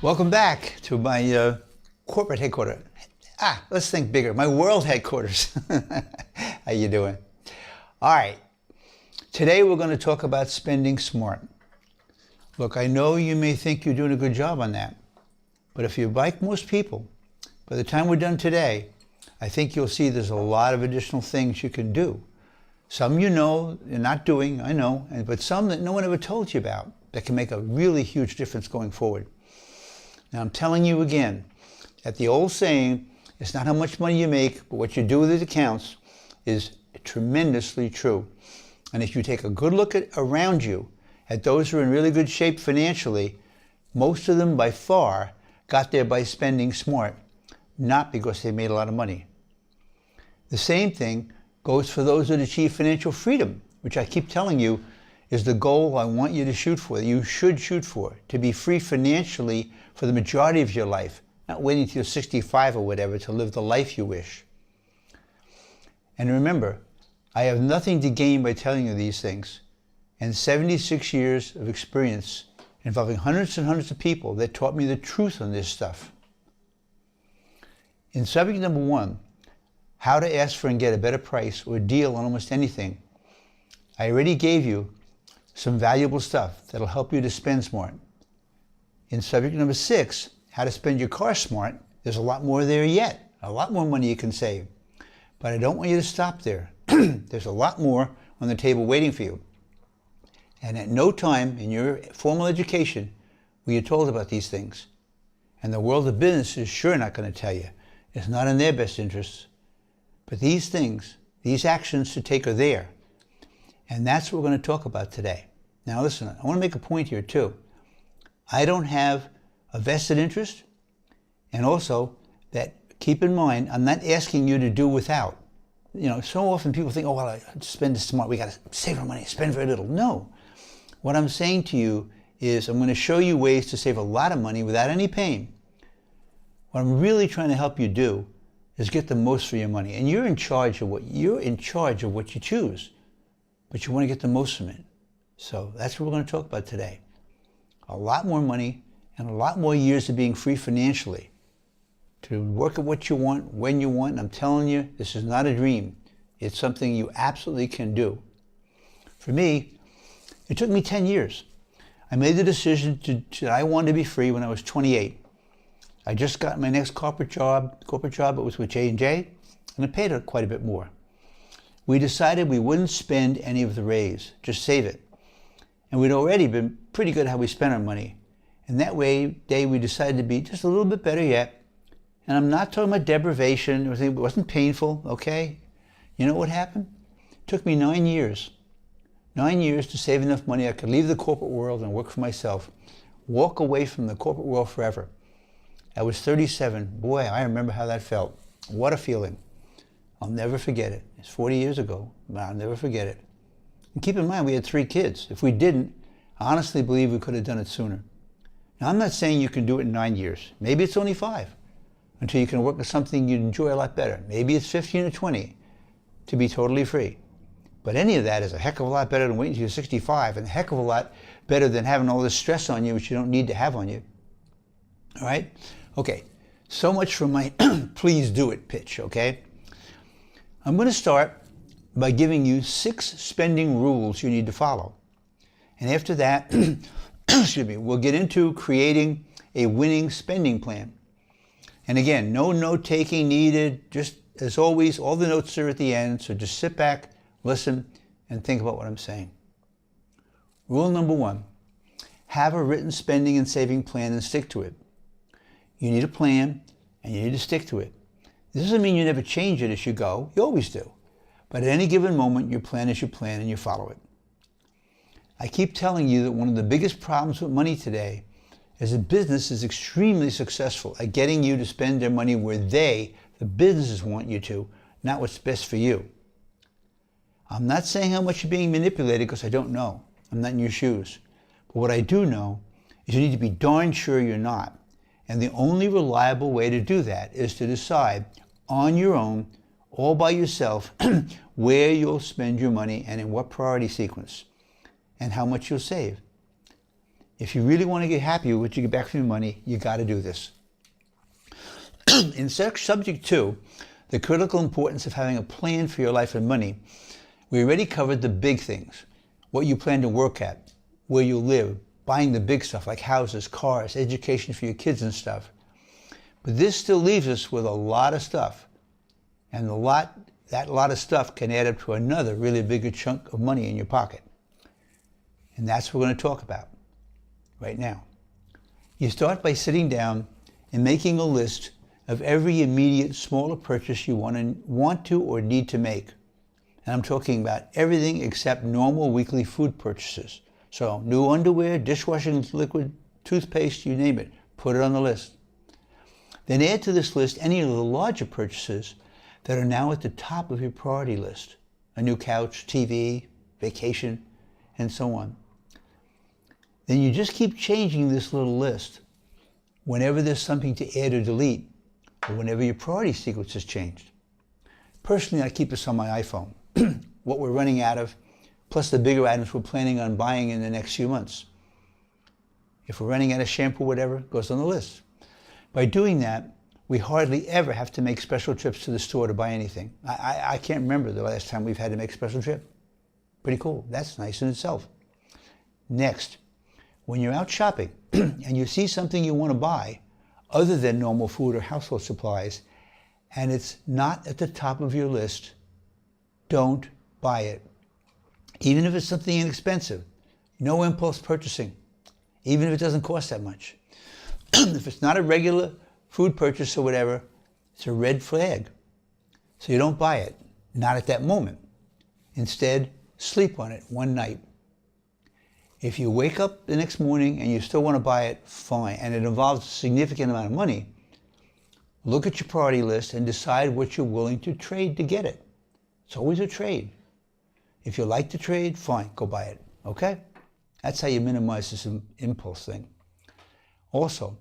Welcome back to my corporate headquarters. Let's think bigger. My world headquarters. How you doing? All right. Today we're going to talk about spending smart. Look, I know you may think you're doing a good job on that, but if you're like most people, by the time we're done today, I think you'll see there's a lot of additional things you can do. Some you know you're not doing, I know, but some that no one ever told you about that can make a really huge difference going forward. Now I'm telling you again, that the old saying, it's not how much money you make, but what you do with it counts, is tremendously true. And if you take a good look around you, at those who are in really good shape financially, most of them by far got there by spending smart, not because they made a lot of money. The same thing goes for those that achieve financial freedom, which I keep telling you is the goal I want you to shoot for, that you should shoot for, to be free financially for the majority of your life, not waiting till you're 65 or whatever to live the life you wish. And remember, I have nothing to gain by telling you these things, and 76 years of experience involving hundreds and hundreds of people that taught me the truth on this stuff. In subject number 1, how to ask for and get a better price or deal on almost anything, I already gave you some valuable stuff that'll help you to spend smart. In subject number 6, how to spend your car smart, there's a lot more there yet, a lot more money you can save. But I don't want you to stop there. There's a lot more on the table waiting for you. And at no time in your formal education were you told about these things. And the world of business is sure not going to tell you. It's not in their best interests. But these things, these actions to take are there. And that's what we're going to talk about today. Now listen, I want to make a point here too. I don't have a vested interest, and also that keep in mind, I'm not asking you to do without. You know, so often people think, oh, well, I spend smart, we got to save our money, spend very little. No. What I'm saying to you is I'm going to show you ways to save a lot of money without any pain. What I'm really trying to help you do is get the most for your money. And you're in charge of what you choose, but you want to get the most from it. So that's what we're going to talk about today. A lot more money and a lot more years of being free financially to work at what you want, when you want. And I'm telling you, this is not a dream. It's something you absolutely can do. For me, it took me 10 years. I made the decision that I wanted to be free when I was 28. I just got my next corporate job. It was with J&J, and it paid quite a bit more. We decided we wouldn't spend any of the raise, just save it. And we'd already been pretty good at how we spent our money. And that day we decided to be just a little bit better yet. And I'm not talking about deprivation, it wasn't painful, okay? You know what happened? It took me 9 years. 9 years to save enough money I could leave the corporate world and work for myself. Walk away from the corporate world forever. I was 37. Boy, I remember how that felt. What a feeling. I'll never forget it. It's 40 years ago, but I'll never forget it. And keep in mind, we had 3 kids. If we didn't, I honestly believe we could have done it sooner. Now, I'm not saying you can do it in 9 years. Maybe it's only 5, until you can work with something you enjoy a lot better. Maybe it's 15 or 20 to be totally free. But any of that is a heck of a lot better than waiting until you're 65, and a heck of a lot better than having all this stress on you, which you don't need to have on you. All right? Okay, so much for my please do it pitch, okay? I'm going to start by giving you 6 spending rules you need to follow. And after that, excuse me, we'll get into creating a winning spending plan. And again, no note-taking needed. Just as always, all the notes are at the end, so just sit back, listen, and think about what I'm saying. Rule number 1, have a written spending and saving plan and stick to it. You need a plan, and you need to stick to it. This doesn't mean you never change it as you go. You always do. But at any given moment, your plan is your plan, and you follow it. I keep telling you that one of the biggest problems with money today is that business is extremely successful at getting you to spend their money where the businesses want you to, not what's best for you. I'm not saying how much you're being manipulated because I don't know. I'm not in your shoes. But what I do know is you need to be darn sure you're not. And the only reliable way to do that is to decide on your own, all by yourself, where you'll spend your money and in what priority sequence, and how much you'll save. If you really want to get happy with what you get back from your money, you got to do this. In subject 2, the critical importance of having a plan for your life and money, we already covered the big things. What you plan to work at, where you live, buying the big stuff like houses, cars, education for your kids and stuff. But this still leaves us with a lot of stuff. And that lot of stuff can add up to another really bigger chunk of money in your pocket. And that's what we're going to talk about right now. You start by sitting down and making a list of every immediate smaller purchase you want to or need to make. And I'm talking about everything except normal weekly food purchases. So new underwear, dishwashing liquid, toothpaste, you name it, put it on the list. Then add to this list any of the larger purchases that are now at the top of your priority list. A new couch, TV, vacation, and so on. Then you just keep changing this little list whenever there's something to add or delete, or whenever your priority sequence has changed. Personally, I keep this on my iPhone. What we're running out of, plus the bigger items we're planning on buying in the next few months. If we're running out of shampoo, whatever, it goes on the list. By doing that, we hardly ever have to make special trips to the store to buy anything. I can't remember the last time we've had to make a special trip. Pretty cool. That's nice in itself. Next, when you're out shopping and you see something you want to buy other than normal food or household supplies, and it's not at the top of your list, don't buy it. Even if it's something inexpensive. No impulse purchasing, even if it doesn't cost that much. If it's not a regular food purchase or whatever, it's a red flag. So you don't buy it, not at that moment. Instead, sleep on it one night. If you wake up the next morning and you still want to buy it, fine, and it involves a significant amount of money, look at your priority list and decide what you're willing to trade to get it. It's always a trade. If you like to trade, fine, go buy it, okay? That's how you minimize this impulse thing. Also,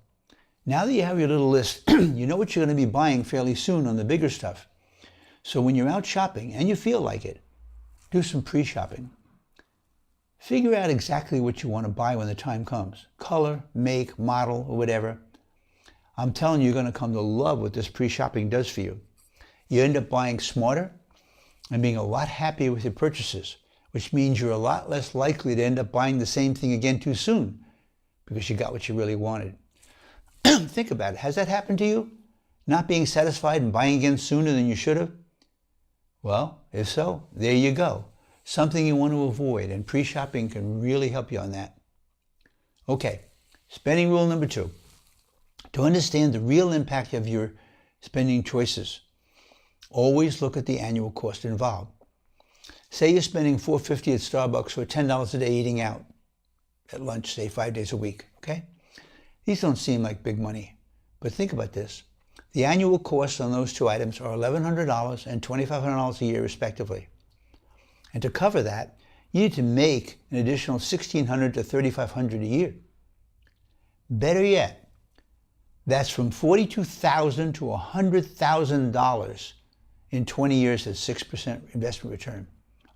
now that you have your little list, you know what you're going to be buying fairly soon on the bigger stuff. So when you're out shopping and you feel like it, do some pre-shopping. Figure out exactly what you want to buy when the time comes. Color, make, model, or whatever. I'm telling you, you're going to come to love what this pre-shopping does for you. You end up buying smarter and being a lot happier with your purchases, which means you're a lot less likely to end up buying the same thing again too soon because you got what you really wanted. Think about it. Has that happened to you? Not being satisfied and buying again sooner than you should have? Well, if so, there you go. Something you want to avoid, and pre-shopping can really help you on that. Okay, spending rule number 2. To understand the real impact of your spending choices, always look at the annual cost involved. Say you're spending $4.50 at Starbucks or $10 a day eating out at lunch, say 5 days a week, okay? These don't seem like big money, but think about this. The annual costs on those two items are $1,100 and $2,500 a year respectively. And to cover that, you need to make an additional $1,600 to $3,500 a year. Better yet, that's from $42,000 to $100,000 in 20 years at 6% investment return.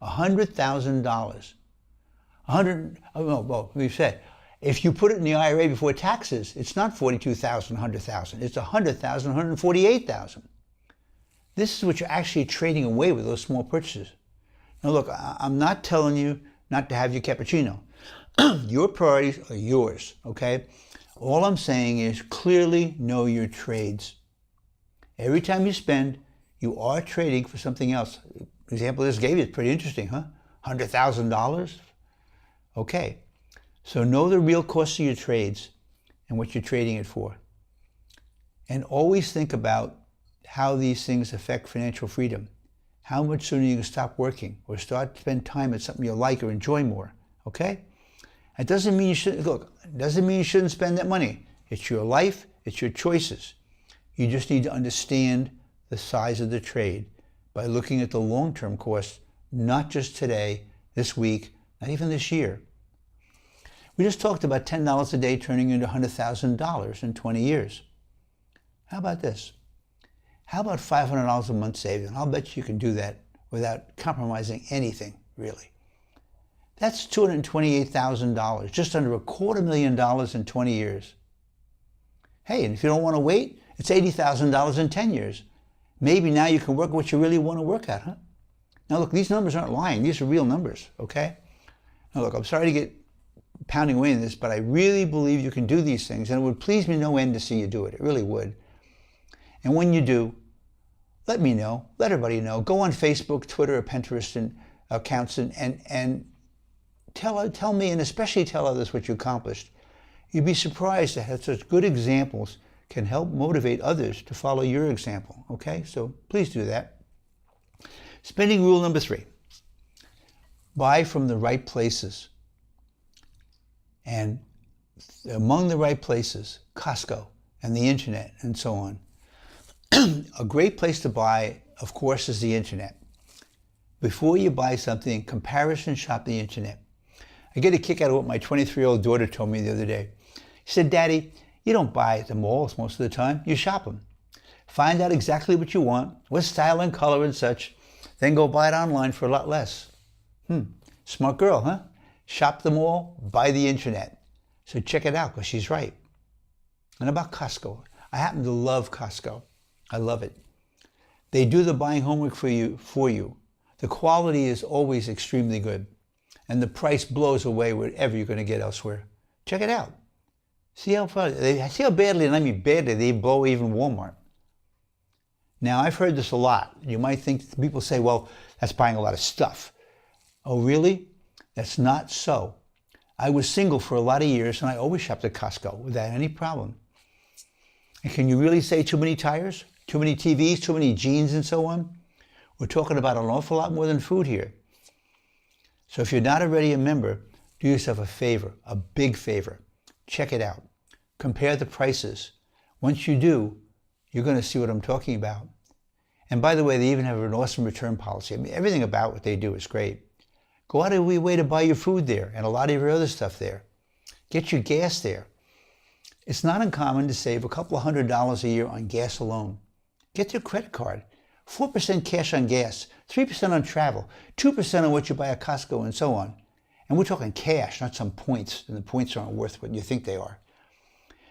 $100,000. We've said, if you put it in the IRA before taxes, it's not $42,000, $100,000. It's $100,000, $148,000. This is what you're actually trading away with those small purchases. Now look, I'm not telling you not to have your cappuccino. Your priorities are yours, okay? All I'm saying is clearly know your trades. Every time you spend, you are trading for something else. The example this gave you is pretty interesting, huh? $100,000? Okay, so know the real cost of your trades and what you're trading it for. And always think about how these things affect financial freedom. How much sooner you can stop working or start to spend time at something you like or enjoy more, okay? It doesn't mean you shouldn't, look, it doesn't mean you shouldn't spend that money. It's your life, it's your choices. You just need to understand the size of the trade by looking at the long-term costs, not just today, this week, not even this year. We just talked about $10 a day turning into $100,000 in 20 years. How about this? How about $500 a month saving? I'll bet you can do that without compromising anything, really. That's $228,000, just under $250,000 in 20 years. Hey, and if you don't want to wait, it's $80,000 in 10 years. Maybe now you can work what you really want to work at, huh? Now look, these numbers aren't lying. These are real numbers, okay? Now look, I'm sorry to get pounding away in this, but I really believe you can do these things, and it would please me no end to see you do it. It really would. And when you do, let me know. Let everybody know. Go on Facebook, Twitter, or Pinterest and accounts and tell me, and especially tell others what you accomplished. You'd be surprised at how such good examples can help motivate others to follow your example, okay? So please do that. Spending rule number 3. Buy from the right places. And among the right places, Costco and the internet and so on. A great place to buy, of course, is the internet. Before you buy something, comparison shop the internet. I get a kick out of what my 23-year-old daughter told me the other day. She said, Daddy, you don't buy at the malls most of the time, you shop them. Find out exactly what you want, what style and color and such, then go buy it online for a lot less. Smart girl, huh? Shop the mall, buy the internet. So check it out, because she's right. And about Costco, I happen to love Costco. I love it. They do the buying homework for you. The quality is always extremely good. And the price blows away whatever you're going to get elsewhere. Check it out. See how badly, and I mean badly, they blow even Walmart. Now, I've heard this a lot. You might think people say, well, that's buying a lot of stuff. Oh, really? That's not so. I was single for a lot of years, and I always shopped at Costco without any problem. And can you really say too many tires, too many TVs, too many jeans, and so on? We're talking about an awful lot more than food here. So if you're not already a member, do yourself a favor, a big favor. Check it out. Compare the prices. Once you do, you're going to see what I'm talking about. And by the way, they even have an awesome return policy. I mean, everything about what they do is great. Go out of your way to buy your food there and a lot of your other stuff there. Get your gas there. It's not uncommon to save a couple of $100s a year on gas alone. Get your credit card. 4% cash on gas, 3% on travel, 2% on what you buy at Costco, and so on. And we're talking cash, not some points, and the points aren't worth what you think they are.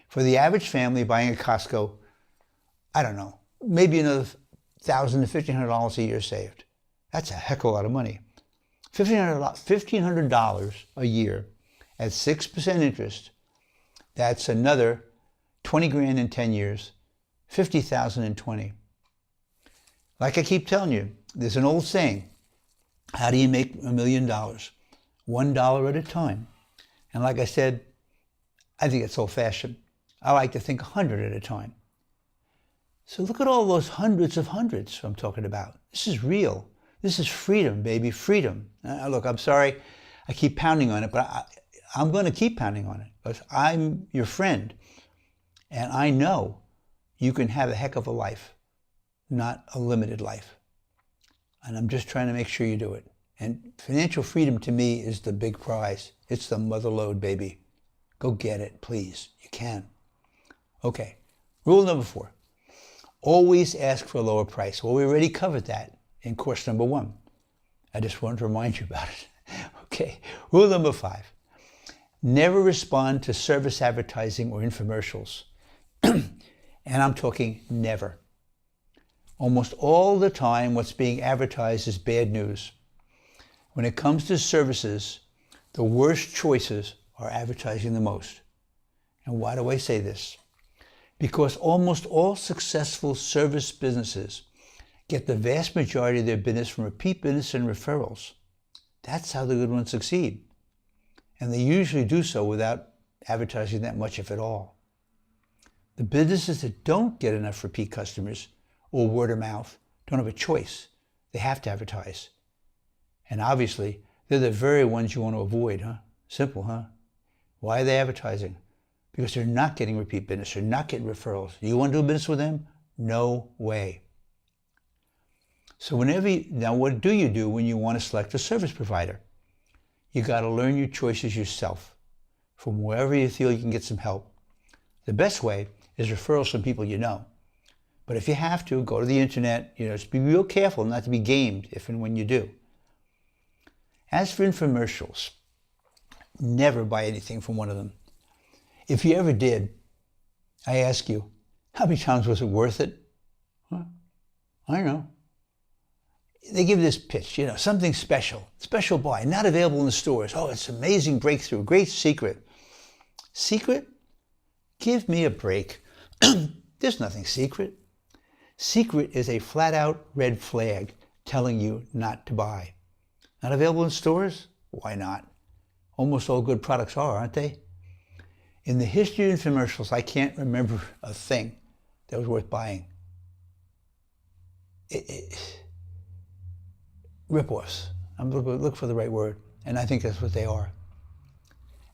For the average family buying at Costco, I don't know, maybe another $1,000 to $1,500 a year saved. That's a heck of a lot of money. $1,500 a year at 6% interest, that's another 20 grand in 10 years, 50,000 in 20. Like I keep telling you, there's an old saying, how do you make $1 million? $1 at a time. And like I said, I think it's old-fashioned. I like to think 100 at a time. So look at all those hundreds of hundreds I'm talking about. This is real. This is freedom, baby, freedom. Look, I'm sorry I keep pounding on it, but I'm going to keep pounding on it because I'm your friend. And I know you can have a heck of a life, not a limited life. And I'm just trying to make sure you do it. And financial freedom to me is the big prize. It's the mother lode, baby. Go get it, please. You can. Okay, rule number 4. Always ask for a lower price. Well, we already covered that in course number 1. I just wanted to remind you about it. Okay, rule number 5. Never respond to service advertising or infomercials. And I'm talking never. Almost all the time, what's being advertised is bad news. When it comes to services, the worst choices are advertising the most. And why do I say this? Because almost all successful service businesses get the vast majority of their business from repeat business and referrals. That's how the good ones succeed. And they usually do so without advertising that much, if at all. The businesses that don't get enough repeat customers or word of mouth don't have a choice. They have to advertise. And obviously, they're the very ones you want to avoid, huh? Simple, huh? Why are they advertising? Because they're not getting repeat business. They're not getting referrals. You want to do business with them? No way. So now what do you do when you want to select a service provider? You got to learn your choices yourself from wherever you feel you can get some help. The best way is referrals from people you know. But if you have to, go to the internet. Just be real careful not to be gamed if and when you do. As for infomercials, never buy anything from one of them. If you ever did, I ask you, how many times was it worth it? Huh? I don't know. They give this pitch, something special, special buy, not available in the stores. Oh, it's an amazing breakthrough, great secret. Secret? Give me a break. There's nothing secret. Secret is a flat-out red flag telling you not to buy. Not available in stores? Why not? Almost all good products are, aren't they? In the history of infomercials, I can't remember a thing that was worth buying. Rip-offs. I'm looking for the right word, and I think that's what they are.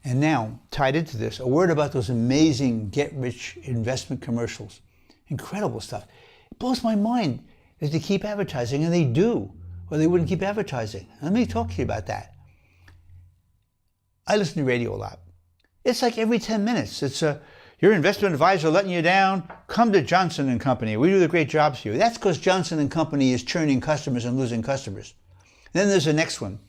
And now, tied into this, a word about those amazing get-rich investment commercials. Incredible stuff. It blows my mind that they keep advertising, and they do, or they wouldn't keep advertising. Let me talk to you about that. I listen to radio a lot. It's like every 10 minutes. It's your investment advisor letting you down. Come to Johnson & Company. We do the great jobs for you. That's because Johnson & Company is churning customers and losing customers. Then there's the next one.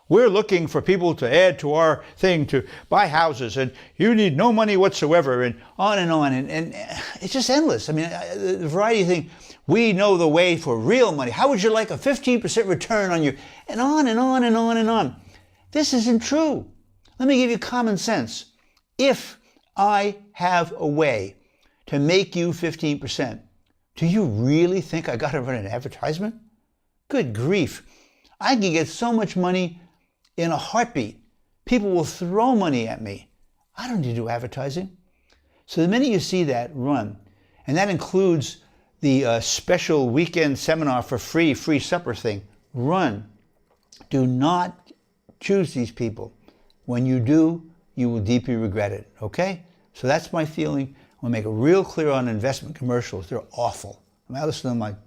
We're looking for people to add to our thing to buy houses, and you need no money whatsoever, and on and on. And it's just endless. I mean, the variety of things. We know the way for real money. How would you like a 15% return on your, and on and on and on and on. This isn't true. Let me give you common sense. If I have a way to make you 15%, do you really think I got to run an advertisement? Good grief. I can get so much money in a heartbeat. People will throw money at me. I don't need to do advertising. So the minute you see that, run. And that includes the special weekend seminar for free supper thing. Run. Do not choose these people. When you do, you will deeply regret it, okay? So that's my feeling. I want to make it real clear on investment commercials. They're awful. I mean, I listen to them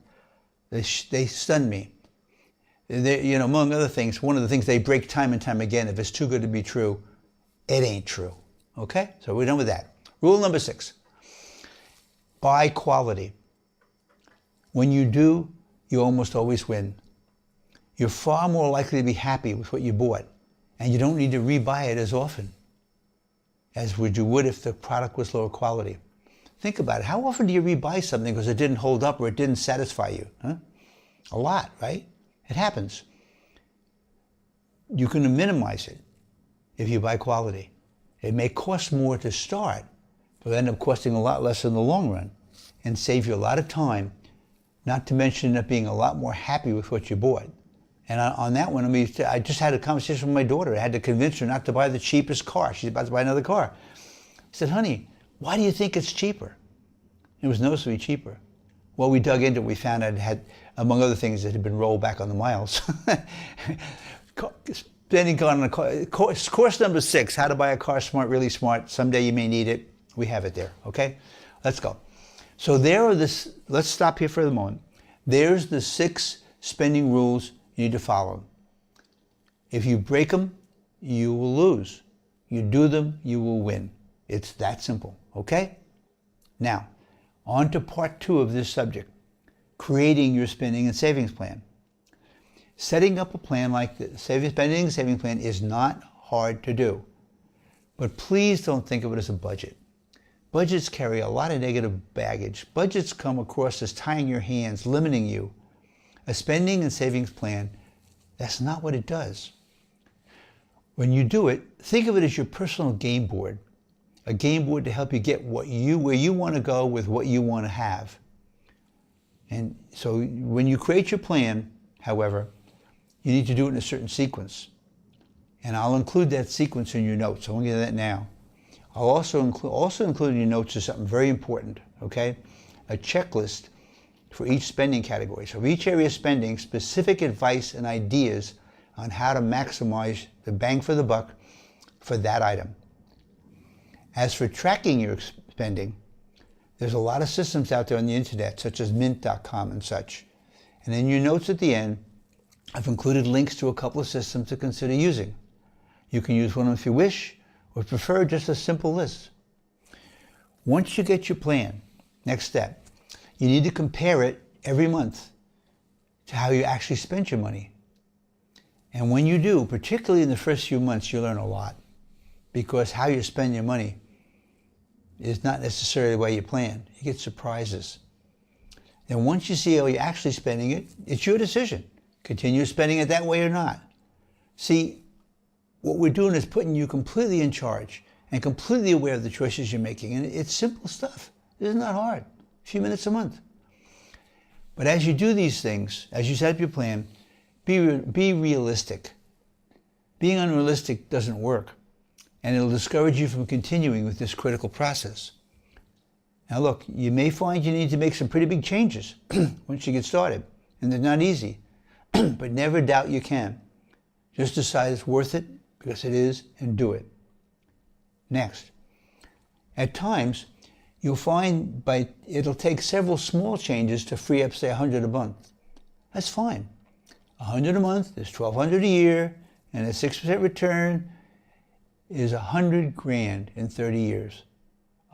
they stun me. Among other things, one of the things they break time and time again, if it's too good to be true, it ain't true. Okay? So we're done with that. Rule number 6. Buy quality. When you do, you almost always win. You're far more likely to be happy with what you bought, and you don't need to rebuy it as often as you would if the product was lower quality. Think about it. How often do you rebuy something because it didn't hold up or it didn't satisfy you? Huh? A lot, right? It happens. You can minimize it if you buy quality. It may cost more to start, but it'll end up costing a lot less in the long run and save you a lot of time, not to mention up being a lot more happy with what you bought. And on that one, I just had a conversation with my daughter. I had to convince her not to buy the cheapest car. She's about to buy another car. I said, honey, why do you think it's cheaper? It was noticeably cheaper. Well, we dug into it. We found out it had, among other things, it had been rolled back on the miles. Spending on a car. Course number 6, how to buy a car smart, really smart. Someday you may need it. We have it there, okay? Let's go. So let's stop here for the moment. There's the 6 spending rules you need to follow. If you break them, you will lose. You do them, you will win. It's that simple, okay? Now, on to part 2 of this subject, creating your spending and savings plan. Setting up a plan like this, spending and savings plan, is not hard to do. But please don't think of it as a budget. Budgets carry a lot of negative baggage. Budgets come across as tying your hands, limiting you. A spending and savings plan, that's not what it does. When you do it, think of it as your personal game board. A game board to help you get where you want to go with what you want to have. And so when you create your plan, however, you need to do it in a certain sequence. And I'll include that sequence in your notes. I won't get to that now. I'll also include in your notes is something very important, okay? A checklist for each spending category. So for each area of spending, specific advice and ideas on how to maximize the bang for the buck for that item. As for tracking your spending, there's a lot of systems out there on the internet, such as mint.com and such. And in your notes at the end, I've included links to a couple of systems to consider using. You can use one if you wish, or prefer just a simple list. Once you get your plan, next step, you need to compare it every month to how you actually spent your money. And when you do, particularly in the first few months, you learn a lot, because how you spend your money is not necessarily the way you plan. You get surprises. And once you see how you're actually spending it, it's your decision. Continue spending it that way or not. See, what we're doing is putting you completely in charge and completely aware of the choices you're making. And it's simple stuff. It's not hard. A few minutes a month. But as you do these things, as you set up your plan, be realistic. Being unrealistic doesn't work, and it'll discourage you from continuing with this critical process. Now look, you may find you need to make some pretty big changes once you get started, and they're not easy, but never doubt you can. Just decide it's worth it, because it is, and do it. Next, at times, you'll find it'll take several small changes to free up, say, $100 a month. That's fine. $100 a month is $1,200 a year, and a 6% return is $100 grand in 30 years.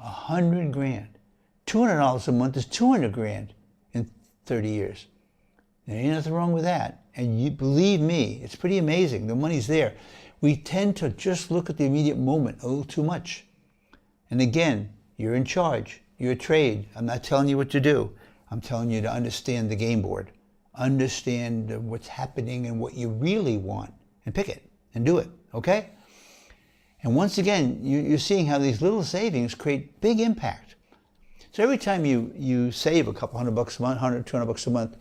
$100 grand. $200 a month is $200 grand in 30 years. There ain't nothing wrong with that. And you believe me, it's pretty amazing. The money's there. We tend to just look at the immediate moment a little too much. And again, you're in charge. You're a trade. I'm not telling you what to do. I'm telling you to understand the game board. Understand what's happening and what you really want, and pick it and do it, okay? And once again, you're seeing how these little savings create big impact. So every time you save a couple $100 a month, $100, $200 a month,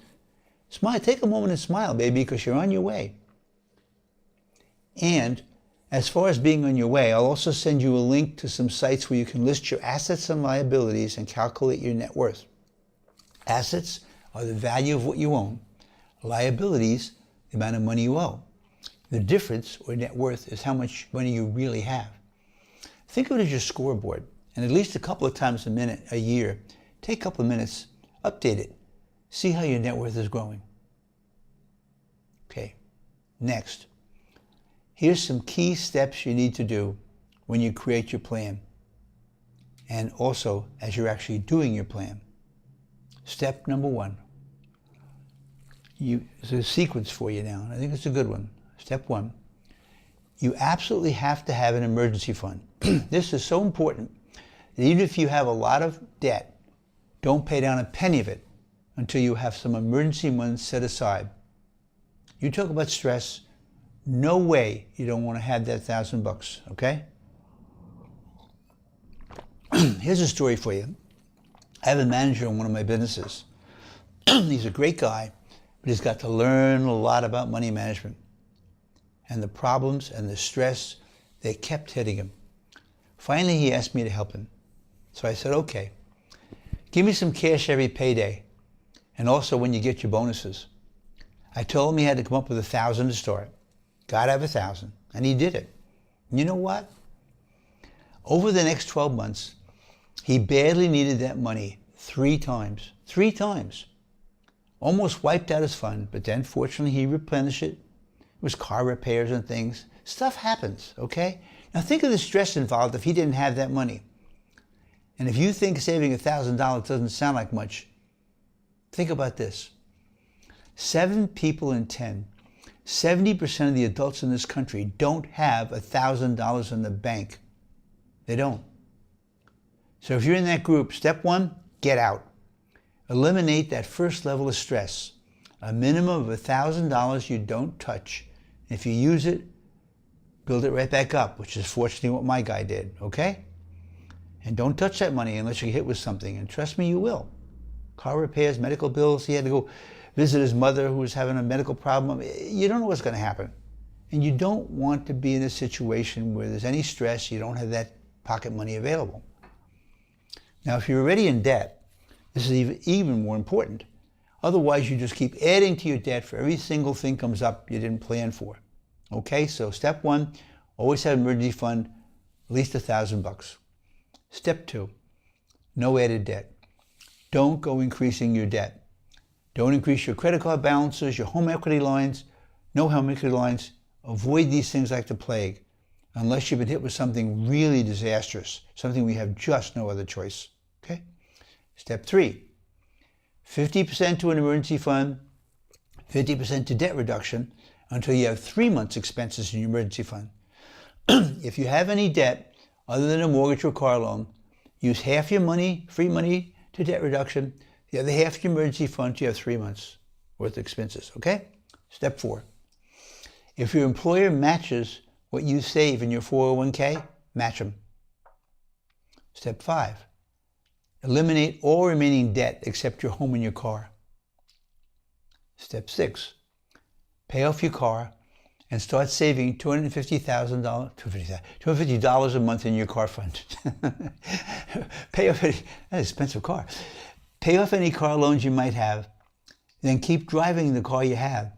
smile, take a moment and smile, baby, because you're on your way. And as far as being on your way, I'll also send you a link to some sites where you can list your assets and liabilities and calculate your net worth. Assets are the value of what you own. Liabilities, the amount of money you owe. The difference, or net worth, is how much money you really have. Think of it as your scoreboard, and at least a couple of times a year, take a couple of minutes, update it. See how your net worth is growing. Okay, next. Here's some key steps you need to do when you create your plan, and also as you're actually doing your plan. Step number 1. There's a sequence for you now, and I think it's a good one. Step 1, you absolutely have to have an emergency fund. This is so important that even if you have a lot of debt, don't pay down a penny of it until you have some emergency money set aside. You talk about stress, no way you don't want to have that $1,000, okay? Here's a story for you. I have a manager in one of my businesses. He's a great guy, but he's got to learn a lot about money management. And the problems and the stress, they kept hitting him. Finally, he asked me to help him. So I said, okay, give me some cash every payday, and also when you get your bonuses. I told him he had to come up with $1,000 to start. Got to have $1,000, and he did it. And you know what? Over the next 12 months, he badly needed that money 3 times. 3 times. Almost wiped out his fund, but then fortunately he replenished it. It was car repairs and things. Stuff happens, okay? Now think of the stress involved if he didn't have that money. And if you think saving $1,000 doesn't sound like much, think about this. 7 people in 10, 70% of the adults in this country don't have $1,000 in the bank. They don't. So if you're in that group, step 1, get out. Eliminate that first level of stress. A minimum of $1,000 you don't touch. If you use it, build it right back up, which is fortunately what my guy did, okay? And don't touch that money unless you get hit with something, and trust me, you will. Car repairs, medical bills, he had to go visit his mother who was having a medical problem. You don't know what's going to happen. And you don't want to be in a situation where there's any stress, you don't have that pocket money available. Now, if you're already in debt, this is even more important. Otherwise, you just keep adding to your debt for every single thing comes up you didn't plan for. Okay, so step 1, always have an emergency fund, at least $1,000. Step 2, no added debt. Don't go increasing your debt. Don't increase your credit card balances, your home equity lines, no home equity lines. Avoid these things like the plague, unless you've been hit with something really disastrous, something we have just no other choice. Okay? Step 3, 50% to an emergency fund, 50% to debt reduction, until you have 3 months' expenses in your emergency fund. If you have any debt other than a mortgage or car loan, use half your money, free money, to debt reduction, the other half your emergency fund to have 3 months worth of expenses, okay? Step 4. If your employer matches what you save in your 401k, match them. Step 5. Eliminate all remaining debt except your home and your car. Step 6. Pay off your car and start saving $250 a month in your car fund. Pay off that's an expensive car. Pay off any car loans you might have, then keep driving the car you have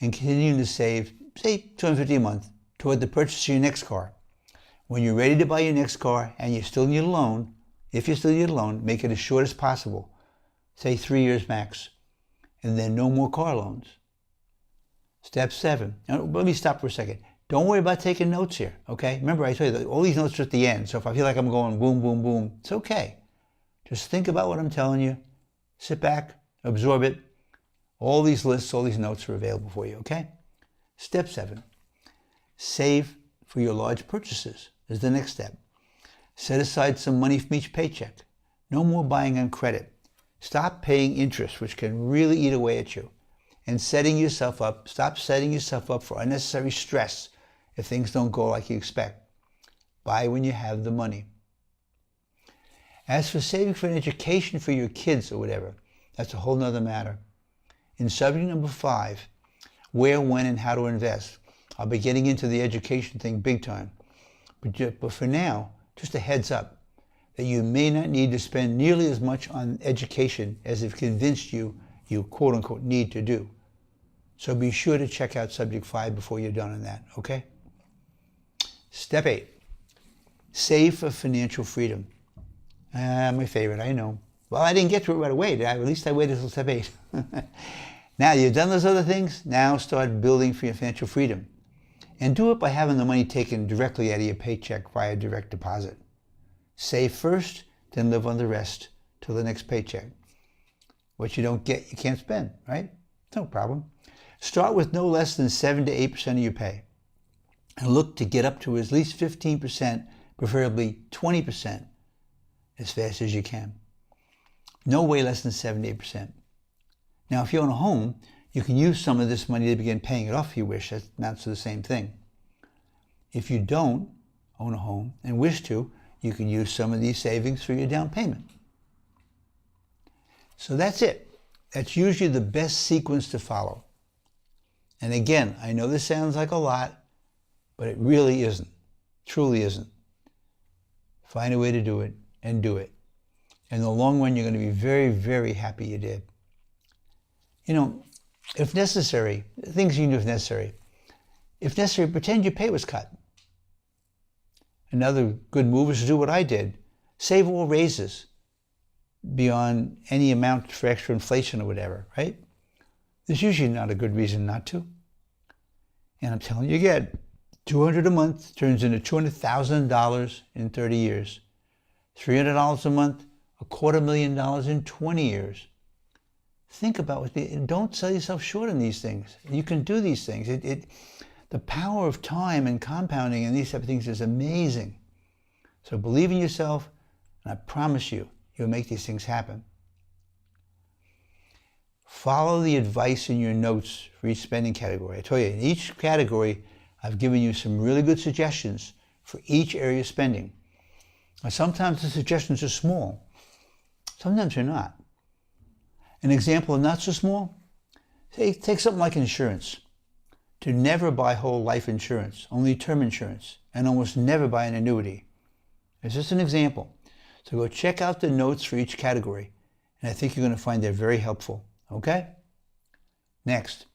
and continue to save, say, $250 a month toward the purchase of your next car. When you're ready to buy your next car and you still need a loan, if you still need a loan, make it as short as possible, say 3 years max, and then no more car loans. Step 7. Now, let me stop for a second. Don't worry about taking notes here, okay? Remember, I told you that all these notes are at the end, so if I feel like I'm going boom, boom, boom, it's okay. Just think about what I'm telling you. Sit back, absorb it. All these lists, all these notes are available for you, okay? Step 7. Save for your large purchases is the next step. Set aside some money from each paycheck. No more buying on credit. Stop paying interest, which can really eat away at you. And stop setting yourself up for unnecessary stress if things don't go like you expect. Buy when you have the money. As for saving for an education for your kids or whatever, that's a whole nother matter. In subject number 5, where, when, and how to invest, I'll be getting into the education thing big time. But for now, just a heads up that you may not need to spend nearly as much on education as if convinced you quote unquote need to do. So be sure to check out subject 5 before you're done on that, okay? Step 8, save for financial freedom. My favorite, I know. Well, I didn't get to it right away, did I? At least I waited until step 8. Now you've done those other things, now start building for your financial freedom. And do it by having the money taken directly out of your paycheck via direct deposit. Save first, then live on the rest till the next paycheck. What you don't get, you can't spend, right? No problem. Start with no less than 7 to 8% of your pay. And look to get up to at least 15%, preferably 20%, as fast as you can. No way less than 7 to 8%. Now, if you own a home, you can use some of this money to begin paying it off if you wish. That amounts to the same thing. If you don't own a home and wish to, you can use some of these savings for your down payment. So that's it. That's usually the best sequence to follow. And again, I know this sounds like a lot, but it really isn't. Truly isn't. Find a way to do it and do it. In the long run, you're going to be very, very happy you did. You know, if necessary, things you can do if necessary. If necessary, pretend your pay was cut. Another good move is to do what I did. Save all raises beyond any amount for extra inflation or whatever, right? There's usually not a good reason not to. And I'm telling you again, $200 a month turns into $200,000 in 30 years. $300 a month, $250,000 in 20 years. Think about it. Don't sell yourself short on these things. You can do these things. The power of time and compounding and these type of things is amazing. So believe in yourself, and I promise you, you'll make these things happen. Follow the advice in your notes for each spending category. I told you, in each category, I've given you some really good suggestions for each area of spending. Now, sometimes the suggestions are small. Sometimes they're not. An example of not so small, take something like insurance. To never buy whole life insurance, only term insurance, and almost never buy an annuity. It's just an example. So go check out the notes for each category, and I think you're going to find they're very helpful. Okay? Next,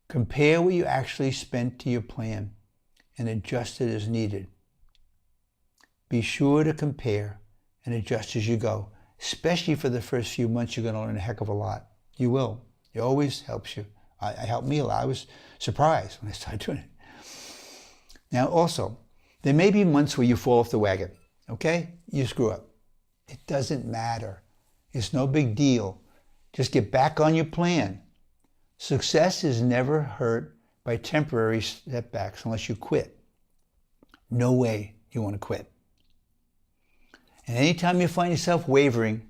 compare what you actually spent to your plan and adjust it as needed. Be sure to compare and adjust as you go. Especially for the first few months, you're going to learn a heck of a lot. You will. It always helps you. It helped me a lot. I was surprised when I started doing it. Now also, there may be months where you fall off the wagon, okay? You screw up. It doesn't matter. It's no big deal. Just get back on your plan. Success is never hurt by temporary setbacks unless you quit. No way you want to quit. And anytime you find yourself wavering,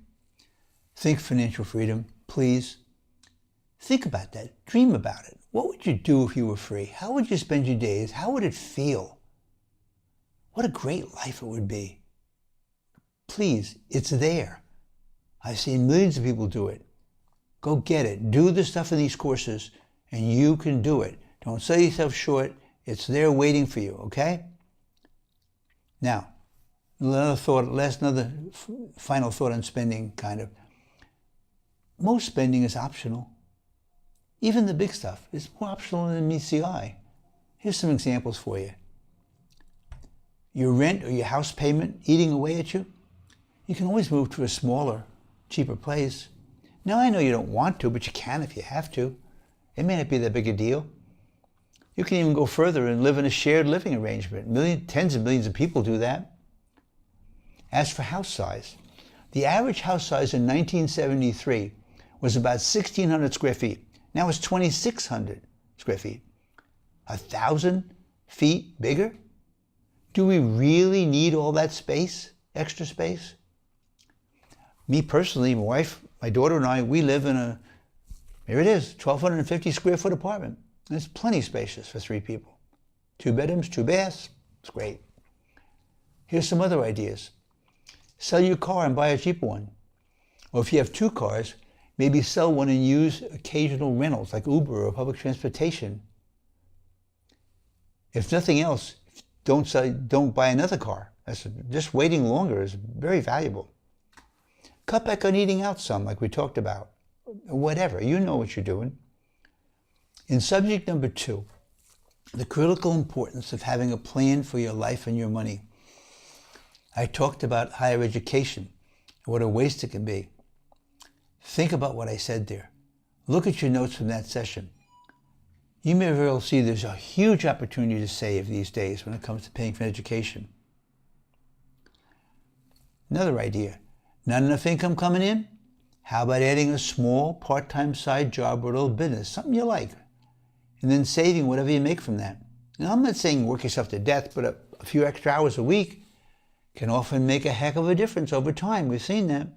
think financial freedom, please. Think about that. Dream about it. What would you do if you were free? How would you spend your days? How would it feel? What a great life it would be. Please, it's there. I've seen millions of people do it. Go get it. Do the stuff in these courses, and you can do it. Don't sell yourself short. It's there waiting for you, okay? Now, another final thought on spending, kind of. Most spending is optional. Even the big stuff is more optional than meets the eye. Here's some examples for you. Your rent or your house payment eating away at you? You can always move to a smaller, cheaper place. Now, I know you don't want to, but you can if you have to. It may not be that big a deal. You can even go further and live in a shared living arrangement. Tens of millions of people do that. As for house size, the average house size in 1973 was about 1,600 square feet. Now it's 2,600 square feet. 1,000 feet bigger? Do we really need all that space, extra space? Me personally, my wife, my daughter and I, we live in here it is, 1,250 square foot apartment. And it's plenty spacious for 3 people. 2 bedrooms, 2 baths, it's great. Here's some other ideas. Sell your car and buy a cheaper one. Or if you have 2 cars, maybe sell one and use occasional rentals like Uber or public transportation. If nothing else, don't buy another car. Just waiting longer is very valuable. Cut back on eating out some, like we talked about. Whatever, you know what you're doing. In subject number 2, the critical importance of having a plan for your life and your money. I talked about higher education, what a waste it can be. Think about what I said there. Look at your notes from that session. You may very well see there's a huge opportunity to save these days when it comes to paying for education. Another idea, not enough income coming in? How about adding a small part-time side job or a little business, something you like, and then saving whatever you make from that? Now, I'm not saying work yourself to death, but a few extra hours a week can often make a heck of a difference over time. We've seen that.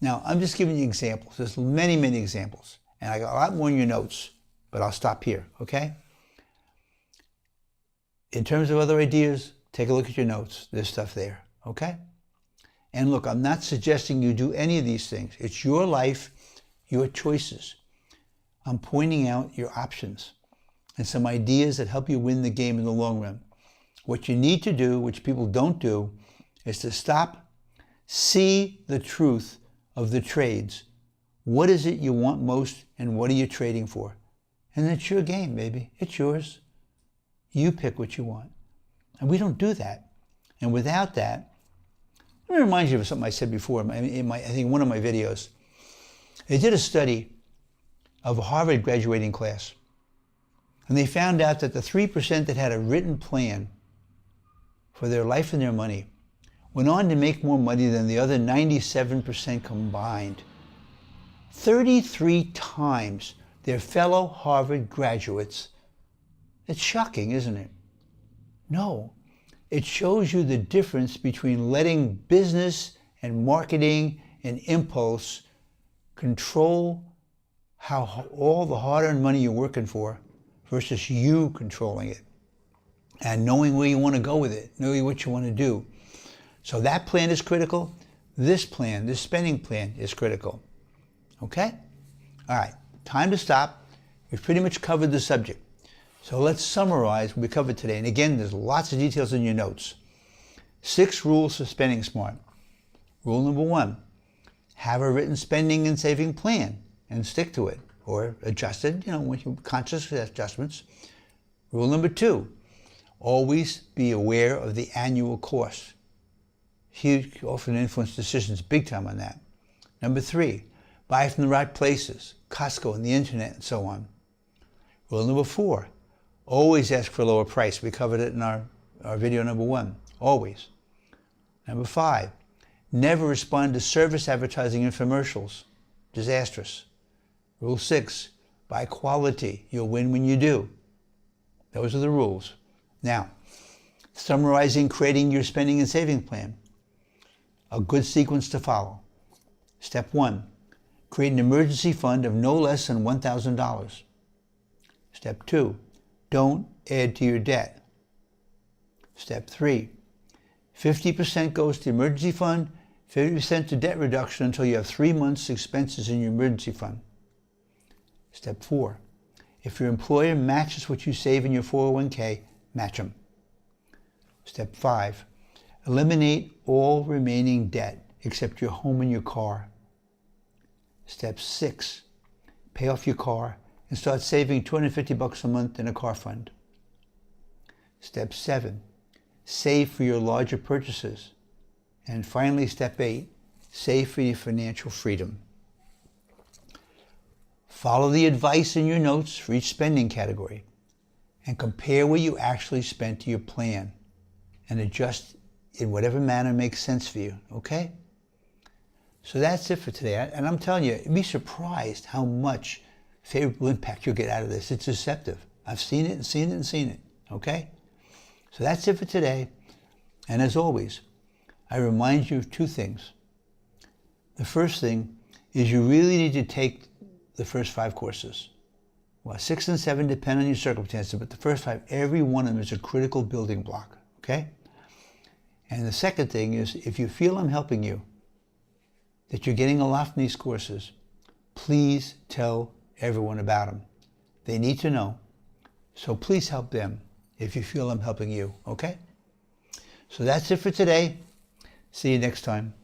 Now, I'm just giving you examples. There's many, many examples. And I got a lot more in your notes, but I'll stop here, okay? In terms of other ideas, take a look at your notes. There's stuff there, okay? And look, I'm not suggesting you do any of these things. It's your life, your choices. I'm pointing out your options and some ideas that help you win the game in the long run. What you need to do, which people don't do, is to stop, see the truth of the trades. What is it you want most and what are you trading for? And it's your game, baby. It's yours. You pick what you want. And we don't do that. And without that, let me remind you of something I said before in I think one of my videos. They did a study of a Harvard graduating class. And they found out that the 3% that had a written plan for their life and their money went on to make more money than the other 97% combined. 33 times their fellow Harvard graduates. It's shocking, isn't it? No. It shows you the difference between letting business and marketing and impulse control how all the hard-earned money you're working for versus you controlling it and knowing where you want to go with it, knowing what you want to do. So that plan is critical. This plan, this spending plan is critical. Okay? All right, time to stop. We've pretty much covered the subject. So let's summarize what we covered today. And again, there's lots of details in your notes. 6 rules for spending smart. Rule number 1, have a written spending and saving plan and stick to it or adjust it, when you conscious adjustments. Rule number 2, always be aware of the annual cost. Huge, often influence decisions big time on that. Number 3, buy from the right places, Costco and the internet and so on. Rule number 4, always ask for a lower price. We covered it in our video number 1, always. Number 5, never respond to service advertising infomercials. Disastrous. Rule 6, Buy quality. You'll win when you do. Those are the rules. Now, summarizing creating your spending and saving plan. A good sequence to follow. Step 1, create an emergency fund of no less than $1,000. Step 2, don't add to your debt. Step 3, 50% goes to the emergency fund, 50% to debt reduction until you have 3 months' expenses in your emergency fund. Step 4, if your employer matches what you save in your 401k, match them. Step 5, eliminate all remaining debt except your home and your car. Step 6, pay off your car and start saving $250 a month in a car fund. Step 7, save for your larger purchases. And finally, step 8, save for your financial freedom. Follow the advice in your notes for each spending category and compare what you actually spent to your plan and adjust in whatever manner makes sense for you, okay? So that's it for today. And I'm telling you, you'd be surprised how much favorable impact you'll get out of this. It's deceptive. I've seen it and seen it and seen it, okay? So that's it for today. And as always, I remind you of 2 things. The first thing is you really need to take the first 5 courses. Well, 6 and 7 depend on your circumstances, but the first 5, every one of them is a critical building block, okay? And the second thing is, if you feel I'm helping you, that you're getting a lot from these courses, please tell everyone about them. They need to know. So please help them if you feel I'm helping you, okay? So that's it for today. See you next time.